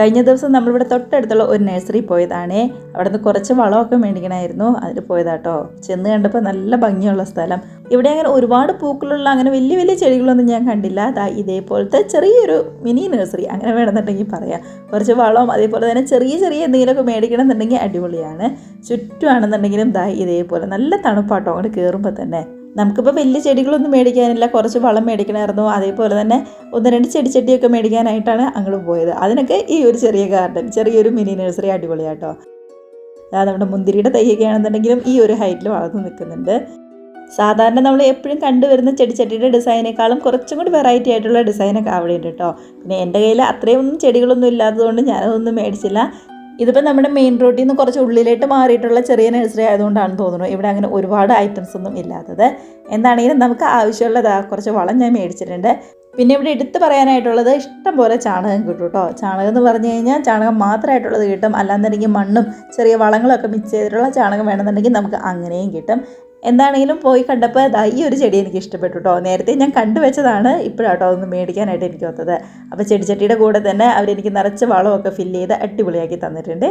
കഴിഞ്ഞ ദിവസം നമ്മളിവിടെ തൊട്ടടുത്തുള്ള ഒരു നഴ്സറി പോയതാണേ. അവിടെ നിന്ന് കുറച്ച് വളമൊക്കെ മേടിക്കണമായിരുന്നു, അതിൽ പോയതാട്ടോ. ചെന്ന് കണ്ടപ്പോൾ നല്ല ഭംഗിയുള്ള സ്ഥലം. ഇവിടെ അങ്ങനെ ഒരുപാട് പൂക്കളുള്ള അങ്ങനെ വലിയ വലിയ ചെടികളൊന്നും ഞാൻ കണ്ടില്ല. ഇതേപോലത്തെ ചെറിയൊരു മിനി നഴ്സറി അങ്ങനെ വേണമെന്നുണ്ടെങ്കിൽ പറയാം. കുറച്ച് വളവും അതേപോലെ തന്നെ ചെറിയ ചെറിയ എന്തെങ്കിലുമൊക്കെ മേടിക്കണമെന്നുണ്ടെങ്കിൽ അടിപൊളിയാണ്. ചുറ്റുമാണെന്നുണ്ടെങ്കിലും ഇതേപോലെ നല്ല തണുപ്പാട്ടോ അങ്ങോട്ട് കയറുമ്പോൾ തന്നെ. നമുക്കിപ്പോൾ വലിയ ചെടികളൊന്നും മേടിക്കാനില്ല, കുറച്ച് വളം മേടിക്കണമായിരുന്നു. അതേപോലെ തന്നെ 1-2 ചെടിച്ചട്ടിയൊക്കെ മേടിക്കാനായിട്ടാണ് അങ്ങോട്ട് പോയത്. അതിനൊക്കെ ഈ ഒരു ചെറിയ ഗാർഡൻ, ചെറിയൊരു മിനി നഴ്സറി അടിപൊളിയാട്ടോ. നമ്മുടെ മുന്തിരിയുടെ തൈയൊക്കെ ആണെന്നുണ്ടെങ്കിലും ഈ ഒരു ഹൈറ്റിൽ വളർന്നു നിൽക്കുന്നുണ്ട്. സാധാരണ നമ്മൾ എപ്പോഴും കണ്ടുവരുന്ന ചെടിച്ചട്ടിയുടെ ഡിസൈനേക്കാളും കുറച്ചും കൂടി വെറൈറ്റി ആയിട്ടുള്ള ഡിസൈനൊക്കെ അവിടെ ഉണ്ട് കേട്ടോ. പിന്നെ എൻ്റെ കയ്യിൽ അത്രയും ചെടികളൊന്നും ഇല്ലാത്തതുകൊണ്ട് ഞാനതൊന്നും മേടിച്ചില്ല. ഇതിപ്പോൾ നമ്മുടെ മെയിൻ റോഡിൽ നിന്ന് കുറച്ച് ഉള്ളിലേക്ക് മാറിയിട്ടുള്ള ചെറിയ നഴ്സറി ആയതുകൊണ്ടാണ് തോന്നുന്നു ഇവിടെ അങ്ങനെ ഒരുപാട് ഐറ്റംസ് ഒന്നും ഇല്ലാത്തത്. എന്താണെങ്കിലും നമുക്ക് ആവശ്യമുള്ളത് കുറച്ച് വളം ഞാൻ മേടിച്ചിട്ടുണ്ട്. പിന്നെ ഇവിടെ എടുത്ത് പറയാനായിട്ടുള്ളത് ഇഷ്ടം പോലെ ചാണകം കിട്ടും കേട്ടോ. ചാണകം എന്ന് പറഞ്ഞു കഴിഞ്ഞാൽ ചാണകം മാത്രമായിട്ടുള്ളത് കിട്ടും, അല്ലാന്നുണ്ടെങ്കിൽ മണ്ണും ചെറിയ വളങ്ങളൊക്കെ മിക്സ് ചെയ്തിട്ടുള്ള ചാണകം വേണമെന്നുണ്ടെങ്കിൽ നമുക്ക് അങ്ങനെയും കിട്ടും. എന്താണെങ്കിലും പോയി കണ്ടപ്പോൾ ഈ ഒരു ചെടി എനിക്ക് ഇഷ്ടപ്പെട്ടു കേട്ടോ. നേരത്തെ ഞാൻ കണ്ടുവെച്ചതാണ്, ഇപ്പോഴാട്ടോ അതൊന്ന് മേടിക്കാനായിട്ട് എനിക്ക് വന്നത്. അപ്പോൾ ചെടിച്ചട്ടിയുടെ കൂടെ തന്നെ അവരെനിക്ക് നിറച്ച് വളമൊക്കെ ഫില്ല് ചെയ്ത് അടിപൊളിയാക്കി തന്നിട്ടുണ്ട്.